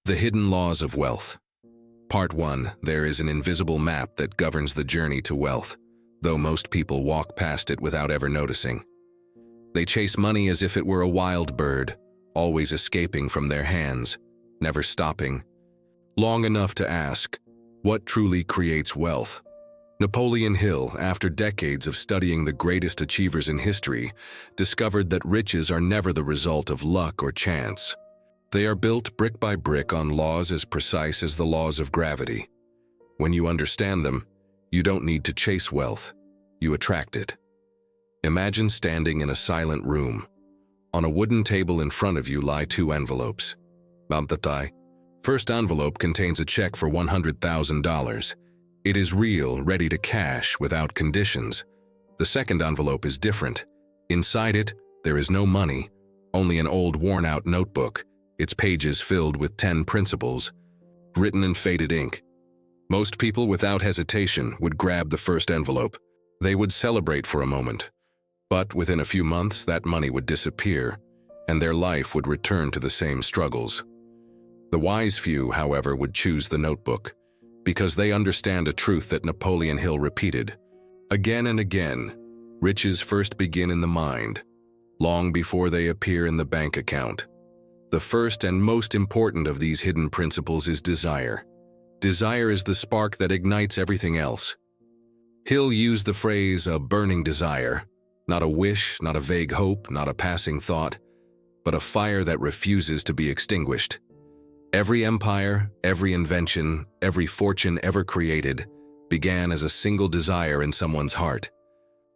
The Hidden Laws of Wealth. Part 1. There is an invisible map that governs the journey to wealth, though most people walk past it without ever noticing. They chase money as if it were a wild bird, always escaping from their hands, never stopping long enough to ask, what truly creates wealth? Napoleon Hill, after decades of studying the greatest achievers in history, discovered that riches are never the result of luck or chance. They are built brick by brick on laws as precise as the laws of gravity. When you understand them, you don't need to chase wealth, you attract it. Imagine standing in a silent room. On a wooden table in front of you lie 2 envelopes. First envelope contains a check for $100,000. It is real, ready to cash, without conditions. The second envelope is different. Inside it, there is no money, only an old worn-out notebook, its pages filled with 10 principles, written in faded ink. Most people, without hesitation, would grab the first envelope. They would celebrate for a moment. But within a few months, that money would disappear, and their life would return to the same struggles. The wise few, however, would choose the notebook, because they understand a truth that Napoleon Hill repeated. Again and again, riches first begin in the mind, long before they appear in the bank account. The first and most important of these hidden principles is desire. Desire is the spark that ignites everything else. Hill used the phrase, a burning desire, not a wish, not a vague hope, not a passing thought, but a fire that refuses to be extinguished. Every empire, every invention, every fortune ever created began as a single desire in someone's heart.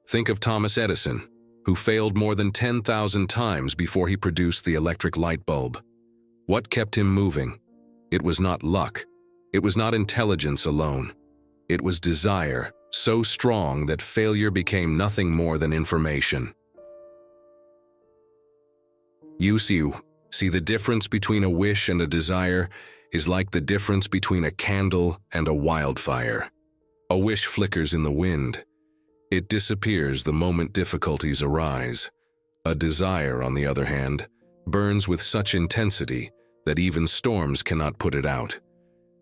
Think of Thomas Edison, who failed more than 10,000 times before he produced the electric light bulb. What kept him moving? It was not luck. It was not intelligence alone. It was desire, so strong that failure became nothing more than information. You see, the difference between a wish and a desire is like the difference between a candle and a wildfire. A wish flickers in the wind. It disappears the moment difficulties arise. A desire, on the other hand, burns with such intensity that even storms cannot put it out.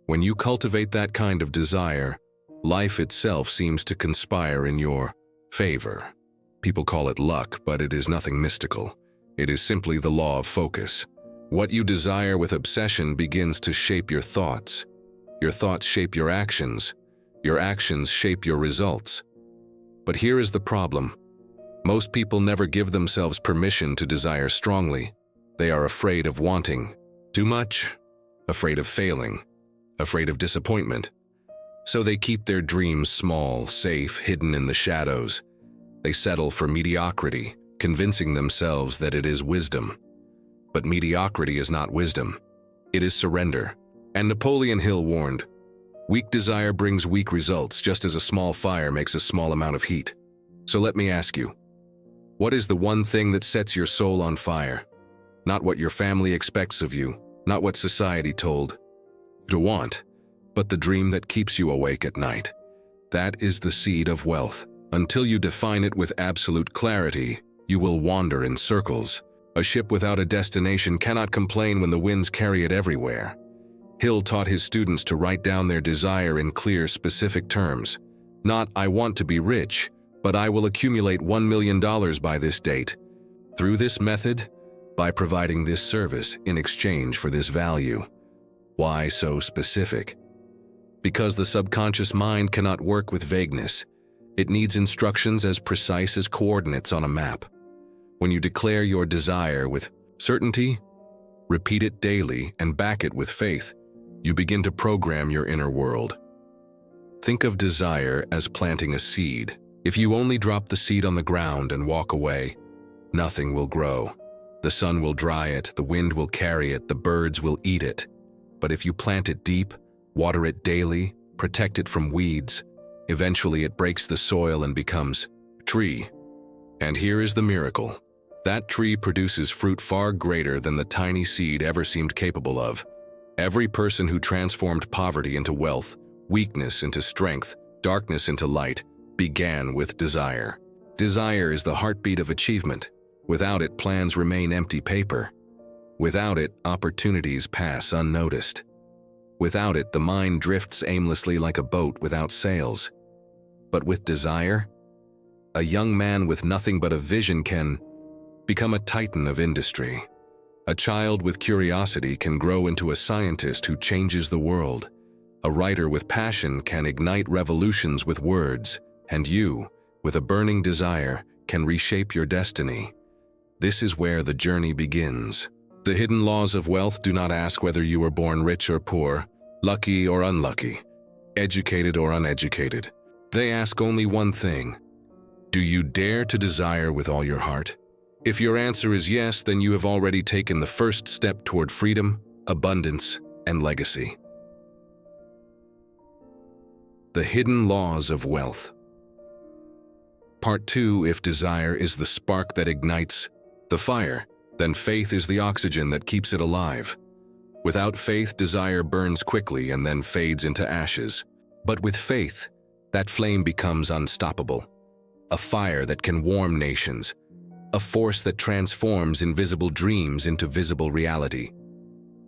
When you cultivate that kind of desire, life itself seems to conspire in your favor. People call it luck, but it is nothing mystical. It is simply the law of focus. What you desire with obsession begins to shape your thoughts. Your thoughts shape your actions. Your actions shape your results. But here is the problem. Most people never give themselves permission to desire strongly. They are afraid of wanting too much, afraid of failing, afraid of disappointment. So they keep their dreams small, safe, hidden in the shadows. They settle for mediocrity, convincing themselves that it is wisdom. But mediocrity is not wisdom. It is surrender. And Napoleon Hill warned, weak desire brings weak results, just as a small fire makes a small amount of heat. So let me ask you, what is the one thing that sets your soul on fire? Not what your family expects of you, not what society told you to want, but the dream that keeps you awake at night. That is the seed of wealth. Until you define it with absolute clarity, you will wander in circles. A ship without a destination cannot complain when the winds carry it everywhere. Hill taught his students to write down their desire in clear, specific terms. Not, I want to be rich, but I will accumulate $1 million by this date. Through this method, by providing this service in exchange for this value. Why so specific? Because the subconscious mind cannot work with vagueness. It needs instructions as precise as coordinates on a map. When you declare your desire with certainty, repeat it daily, and back it with faith, you begin to program your inner world. Think of desire as planting a seed. If you only drop the seed on the ground and walk away, nothing will grow. The sun will dry it, the wind will carry it, the birds will eat it. But if you plant it deep, water it daily, protect it from weeds, eventually it breaks the soil and becomes a tree. And here is the miracle. That tree produces fruit far greater than the tiny seed ever seemed capable of. Every person who transformed poverty into wealth, weakness into strength, darkness into light, began with desire. Desire is the heartbeat of achievement. Without it, plans remain empty paper. Without it, opportunities pass unnoticed. Without it, the mind drifts aimlessly like a boat without sails. But with desire, a young man with nothing but a vision can become a titan of industry. A child with curiosity can grow into a scientist who changes the world. A writer with passion can ignite revolutions with words, and you, with a burning desire, can reshape your destiny. This is where the journey begins. The hidden laws of wealth do not ask whether you were born rich or poor, lucky or unlucky, educated or uneducated. They ask only one thing: do you dare to desire with all your heart? If your answer is yes, then you have already taken the first step toward freedom, abundance, and legacy. The hidden laws of wealth. Part 2. If desire is the spark that ignites the fire, then faith is the oxygen that keeps it alive. Without faith, desire burns quickly and then fades into ashes. But with faith, that flame becomes unstoppable. A fire that can warm nations. A force that transforms invisible dreams into visible reality.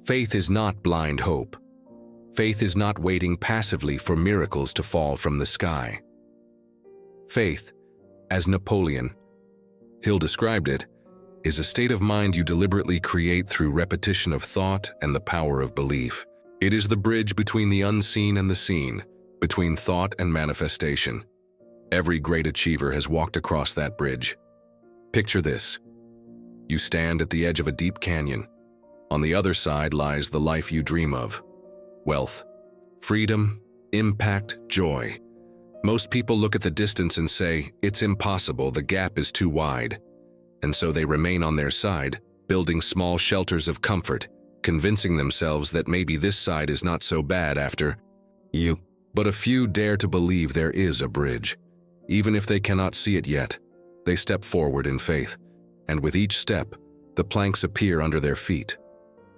Faith is not blind hope. Faith is not waiting passively for miracles to fall from the sky. Faith, as Napoleon Hill described it, is a state of mind you deliberately create through repetition of thought and the power of belief. It is the bridge between the unseen and the seen, between thought and manifestation. Every great achiever has walked across that bridge. Picture this. You stand at the edge of a deep canyon. On the other side lies the life you dream of. Wealth, freedom, impact, joy. Most people look at the distance and say, "It's impossible, the gap is too wide." And so they remain on their side, building small shelters of comfort, convincing themselves that maybe this side is not so bad after you. But a few dare to believe there is a bridge. Even if they cannot see it yet, they step forward in faith, and with each step, the planks appear under their feet.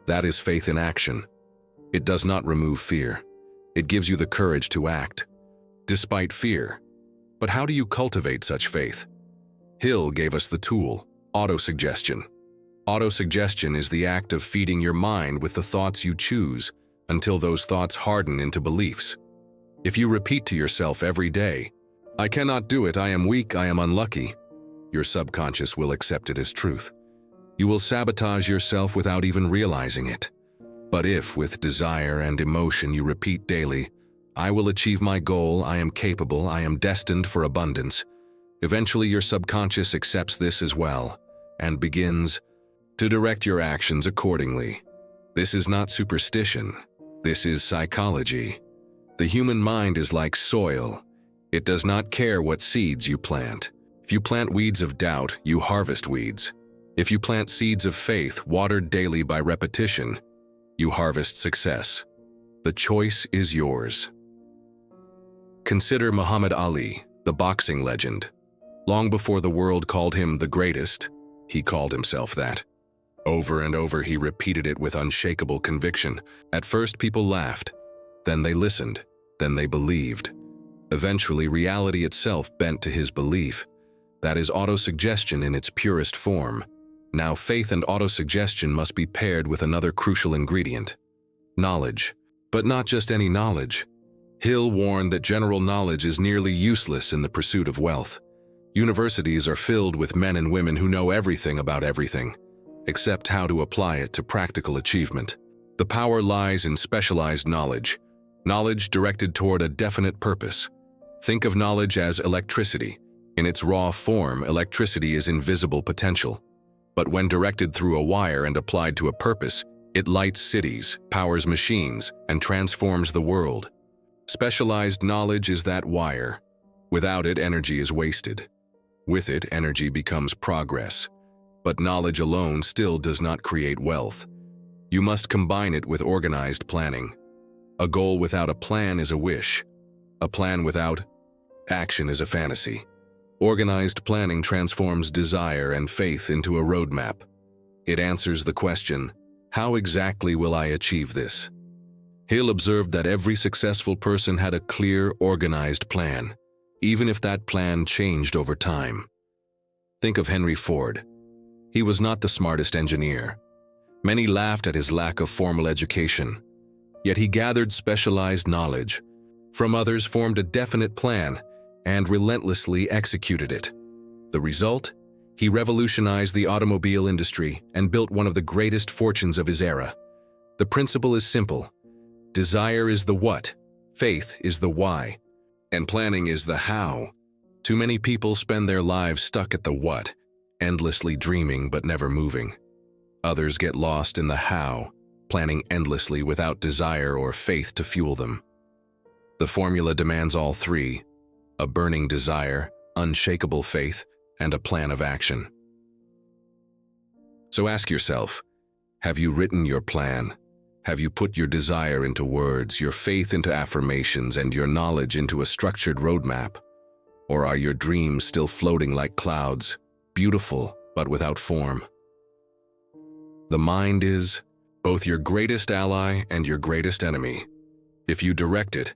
That is faith in action. It does not remove fear. It gives you the courage to act, despite fear. But how do you cultivate such faith? Hill gave us the tool: autosuggestion. Autosuggestion is the act of feeding your mind with the thoughts you choose until those thoughts harden into beliefs. If you repeat to yourself every day, "I cannot do it, I am weak, I am unlucky," your subconscious will accept it as truth. You will sabotage yourself without even realizing it. But if, with desire and emotion, you repeat daily, "I will achieve my goal, I am capable, I am destined for abundance," eventually your subconscious accepts this as well and begins to direct your actions accordingly. This is not superstition. This is psychology. The human mind is like soil. It does not care what seeds you plant. If you plant weeds of doubt, you harvest weeds. If you plant seeds of faith, watered daily by repetition, you harvest success. The choice is yours. Consider Muhammad Ali, the boxing legend. Long before the world called him the greatest, he called himself that. Over and over he repeated it with unshakable conviction. At first people laughed, then they listened, then they believed. Eventually reality itself bent to his belief. That is autosuggestion in its purest form. Now faith and autosuggestion must be paired with another crucial ingredient: knowledge. But not just any knowledge. Hill warned that general knowledge is nearly useless in the pursuit of wealth. Universities are filled with men and women who know everything about everything, except how to apply it to practical achievement. The power lies in specialized knowledge, knowledge directed toward a definite purpose. Think of knowledge as electricity. In its raw form, electricity is invisible potential. But when directed through a wire and applied to a purpose, it lights cities, powers machines, and transforms the world. Specialized knowledge is that wire. Without it, energy is wasted. With it, energy becomes progress. But knowledge alone still does not create wealth. You must combine it with organized planning. A goal without a plan is a wish. A plan without action is a fantasy. Organized planning transforms desire and faith into a roadmap. It answers the question, how exactly will I achieve this? Hill observed that every successful person had a clear, organized plan, even if that plan changed over time. Think of Henry Ford. He was not the smartest engineer. Many laughed at his lack of formal education, yet he gathered specialized knowledge. From others, formed a definite plan and relentlessly executed it. The result? He revolutionized the automobile industry and built one of the greatest fortunes of his era. The principle is simple. Desire is the what, faith is the why, and planning is the how. Too many people spend their lives stuck at the what, endlessly dreaming but never moving. Others get lost in the how, planning endlessly without desire or faith to fuel them. The formula demands all three: a burning desire, unshakable faith, and a plan of action. So ask yourself, have you written your plan? Have you put your desire into words, your faith into affirmations, and your knowledge into a structured roadmap? Or are your dreams still floating like clouds, beautiful but without form? The mind is both your greatest ally and your greatest enemy. If you direct it,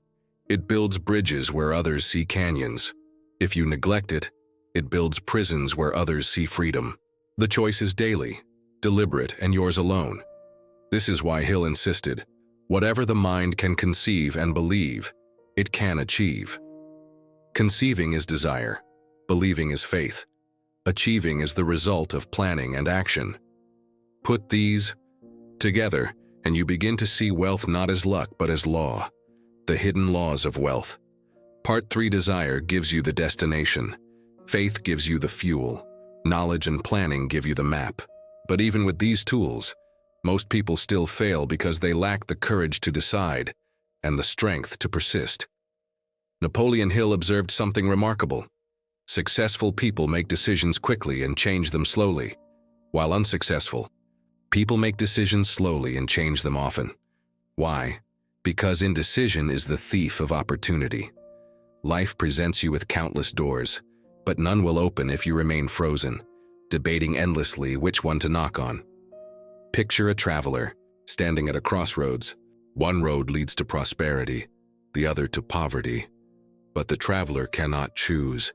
it builds bridges where others see canyons. If you neglect it, it builds prisons where others see freedom. The choice is daily, deliberate, and yours alone. This is why Hill insisted, whatever the mind can conceive and believe, it can achieve. Conceiving is desire, believing is faith, achieving is the result of planning and action. Put these together, and you begin to see wealth not as luck but as law, the hidden laws of wealth. Part 3: Desire gives you the destination. Faith gives you the fuel. Knowledge and planning give you the map. But even with these tools, most people still fail because they lack the courage to decide and the strength to persist. Napoleon Hill observed something remarkable. Successful people make decisions quickly and change them slowly, while unsuccessful people make decisions slowly and change them often. Why? Because indecision is the thief of opportunity. Life presents you with countless doors, but none will open if you remain frozen, debating endlessly which one to knock on. Picture a traveler standing at a crossroads. One road leads to prosperity, the other to poverty. But the traveler cannot choose.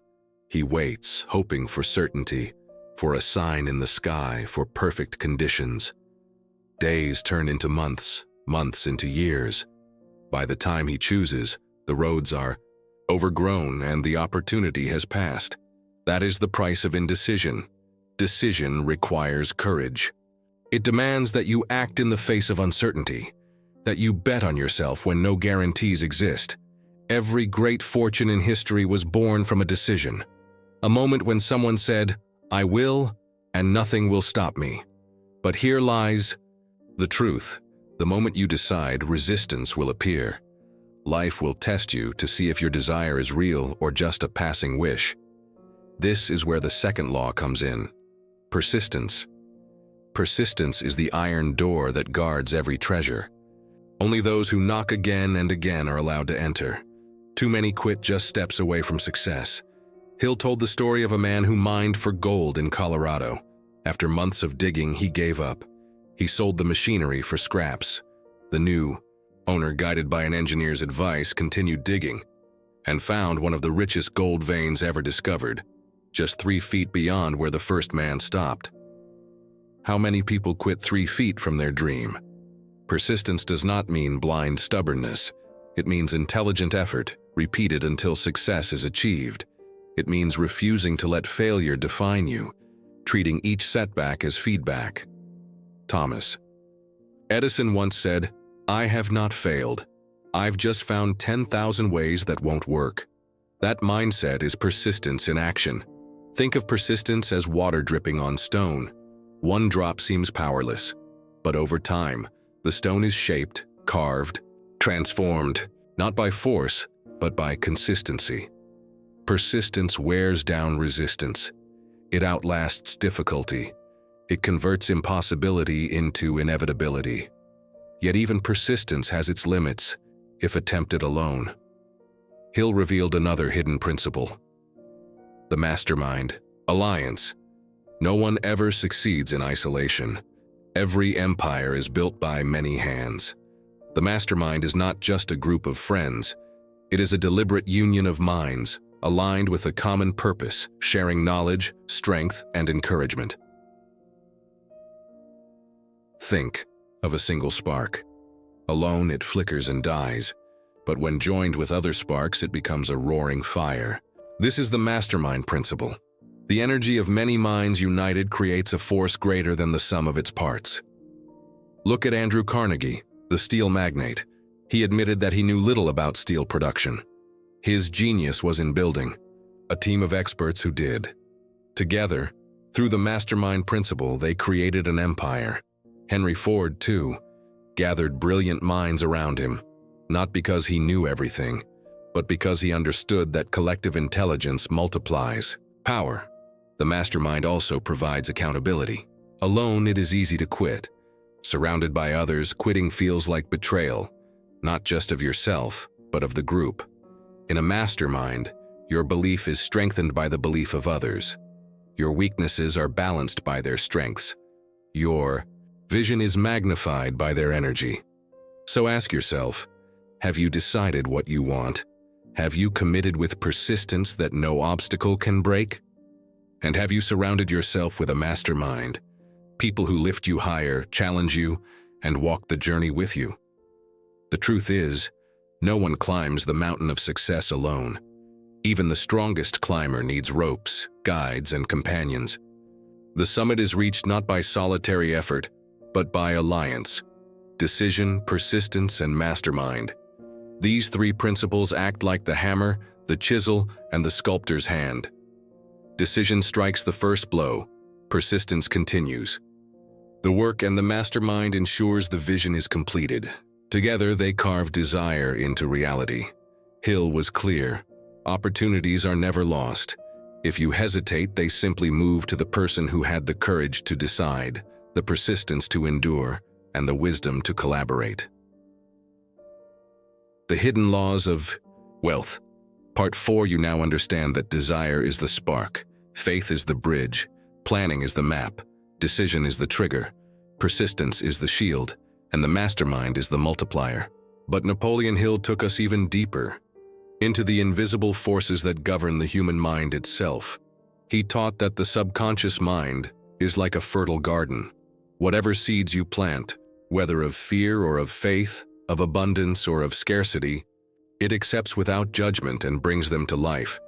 He waits, hoping for certainty, for a sign in the sky, for perfect conditions. Days turn into months, months into years. By the time he chooses, the roads are overgrown and the opportunity has passed. That is the price of indecision. Decision requires courage. It demands that you act in the face of uncertainty, that you bet on yourself when no guarantees exist. Every great fortune in history was born from a decision, a moment when someone said, "I will, and nothing will stop me." But here lies the truth. The moment you decide, resistance will appear. Life will test you to see if your desire is real or just a passing wish. This is where the second law comes in: persistence. Persistence is the iron door that guards every treasure. Only those who knock again and again are allowed to enter. Too many quit just steps away from success. Hill told the story of a man who mined for gold in Colorado. After months of digging, he gave up. He sold the machinery for scraps. The new owner, guided by an engineer's advice, continued digging and found one of the richest gold veins ever discovered, just 3 feet beyond where the first man stopped. How many people quit 3 feet from their dream? Persistence does not mean blind stubbornness. It means intelligent effort, repeated until success is achieved. It means refusing to let failure define you, treating each setback as feedback. Thomas Edison once said, "I have not failed. I've just found 10,000 ways that won't work." That mindset is persistence in action. Think of persistence as water dripping on stone. One drop seems powerless, but over time, the stone is shaped, carved, transformed, not by force, but by consistency. Persistence wears down resistance. It outlasts difficulty. It converts impossibility into inevitability. Yet even persistence has its limits, if attempted alone. Hill revealed another hidden principle: the mastermind, alliance. No one ever succeeds in isolation. Every empire is built by many hands. The mastermind is not just a group of friends. It is a deliberate union of minds, aligned with a common purpose, sharing knowledge, strength, and encouragement. Think of a single spark. Alone, it flickers and dies, but when joined with other sparks, it becomes a roaring fire. This is the mastermind principle. The energy of many minds united creates a force greater than the sum of its parts. Look at Andrew Carnegie, the steel magnate. He admitted that he knew little about steel production. His genius was in building a team of experts who did. Together, through the mastermind principle, they created an empire. Henry Ford, too, gathered brilliant minds around him, not because he knew everything, but because he understood that collective intelligence multiplies power. The mastermind also provides accountability. Alone, it is easy to quit. Surrounded by others, quitting feels like betrayal, not just of yourself, but of the group. In a mastermind, your belief is strengthened by the belief of others. Your weaknesses are balanced by their strengths. Your vision is magnified by their energy. So ask yourself, have you decided what you want? Have you committed with persistence that no obstacle can break? And have you surrounded yourself with a mastermind, people who lift you higher, challenge you, and walk the journey with you? The truth is, no one climbs the mountain of success alone. Even the strongest climber needs ropes, guides, and companions. The summit is reached not by solitary effort, but by alliance, decision, persistence, and mastermind. These three principles act like the hammer, the chisel, and the sculptor's hand. Decision strikes the first blow, persistence continues. The work and the mastermind ensures the vision is completed. Together, they carve desire into reality. Hill was clear. Opportunities are never lost. If you hesitate, they simply move to the person who had the courage to decide, the persistence to endure, and the wisdom to collaborate. The hidden laws of wealth. Part 4, you now understand that desire is the spark, faith is the bridge, planning is the map, decision is the trigger, persistence is the shield, and the mastermind is the multiplier. But Napoleon Hill took us even deeper, into the invisible forces that govern the human mind itself. He taught that the subconscious mind is like a fertile garden. Whatever seeds you plant, whether of fear or of faith, of abundance or of scarcity, it accepts without judgment and brings them to life.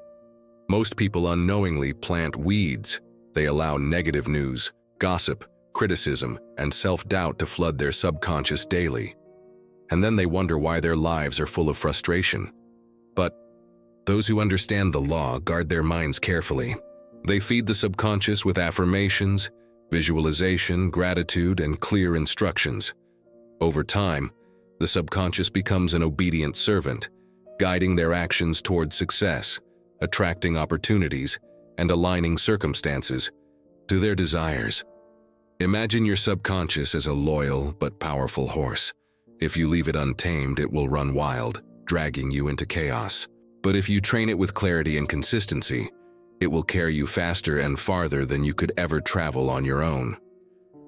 Most people unknowingly plant weeds. They allow negative news, gossip, criticism, and self-doubt to flood their subconscious daily. And then they wonder why their lives are full of frustration. But those who understand the law guard their minds carefully. They feed the subconscious with affirmations, visualization, gratitude, and clear instructions. Over time, the subconscious becomes an obedient servant, guiding their actions toward success, attracting opportunities, and aligning circumstances to their desires. Imagine your subconscious as a loyal but powerful horse. If you leave it untamed, it will run wild, dragging you into chaos. But if you train it with clarity and consistency, it will carry you faster and farther than you could ever travel on your own.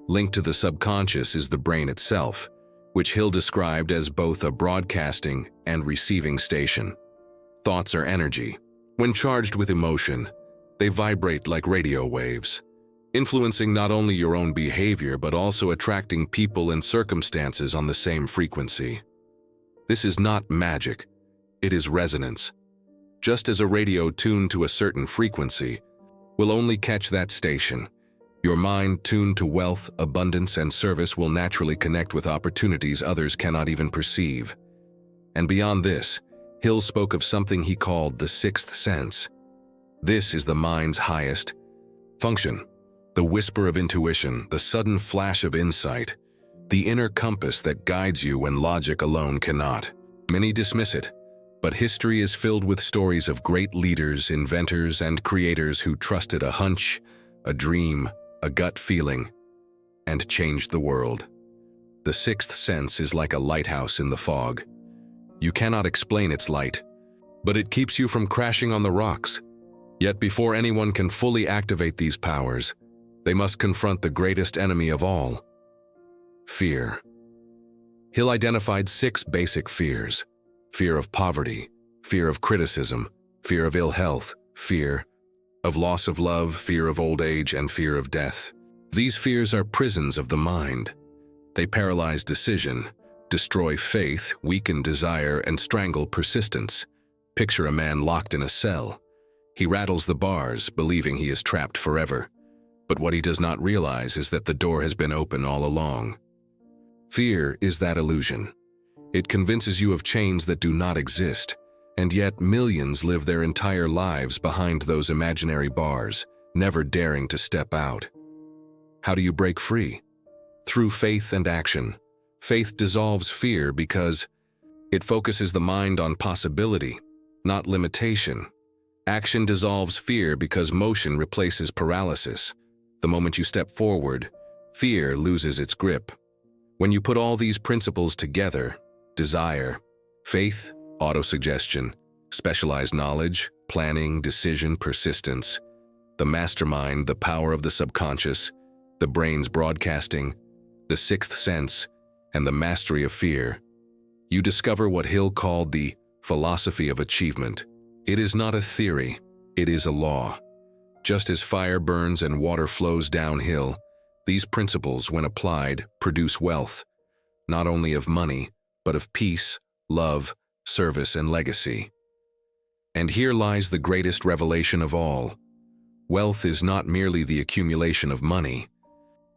Linked to the subconscious is the brain itself, which Hill described as both a broadcasting and receiving station. Thoughts are energy. When charged with emotion, they vibrate like radio waves, influencing not only your own behavior but also attracting people and circumstances on the same frequency. This is not magic, it is resonance. Just as a radio tuned to a certain frequency will only catch that station, your mind tuned to wealth, abundance, and service will naturally connect with opportunities others cannot even perceive. And beyond this, Hill spoke of something he called the sixth sense. This is the mind's highest function. The whisper of intuition, the sudden flash of insight, the inner compass that guides you when logic alone cannot. Many dismiss it, but history is filled with stories of great leaders, inventors, and creators who trusted a hunch, a dream, a gut feeling, and changed the world. The sixth sense is like a lighthouse in the fog. You cannot explain its light, but it keeps you from crashing on the rocks. Yet before anyone can fully activate these powers, they must confront the greatest enemy of all: fear. Hill identified 6 basic fears: fear of poverty, fear of criticism, fear of ill health, fear of loss of love, fear of old age, and fear of death. These fears are prisons of the mind. They paralyze decision, destroy faith, weaken desire, and strangle persistence. Picture a man locked in a cell. He rattles the bars, believing he is trapped forever. But what he does not realize is that the door has been open all along. Fear is that illusion. It convinces you of chains that do not exist, and yet millions live their entire lives behind those imaginary bars, never daring to step out. How do you break free? Through faith and action. Faith dissolves fear because it focuses the mind on possibility, not limitation. Action dissolves fear because motion replaces paralysis. The moment you step forward, fear loses its grip. When you put all these principles together, desire, faith, autosuggestion, specialized knowledge, planning, decision, persistence, the mastermind, the power of the subconscious, the brain's broadcasting, the sixth sense, and the mastery of fear, you discover what Hill called the philosophy of achievement. It is not a theory, it is a law. Just as fire burns and water flows downhill, these principles, when applied, produce wealth, not only of money, but of peace, love, service, and legacy. And here lies the greatest revelation of all. Wealth is not merely the accumulation of money.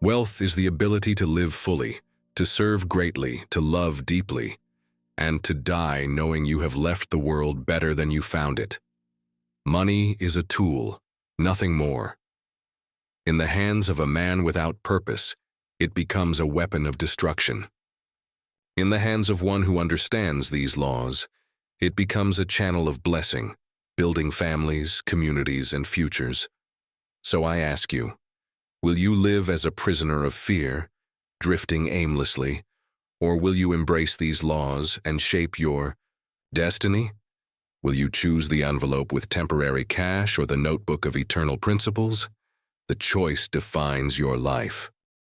Wealth is the ability to live fully, to serve greatly, to love deeply, and to die knowing you have left the world better than you found it. Money is a tool, nothing more. In the hands of a man without purpose, it becomes a weapon of destruction. In the hands of one who understands these laws, it becomes a channel of blessing, building families, communities, and futures. So I ask you, will you live as a prisoner of fear, drifting aimlessly, or will you embrace these laws and shape your destiny? Will you choose the envelope with temporary cash or the notebook of eternal principles? The choice defines your life.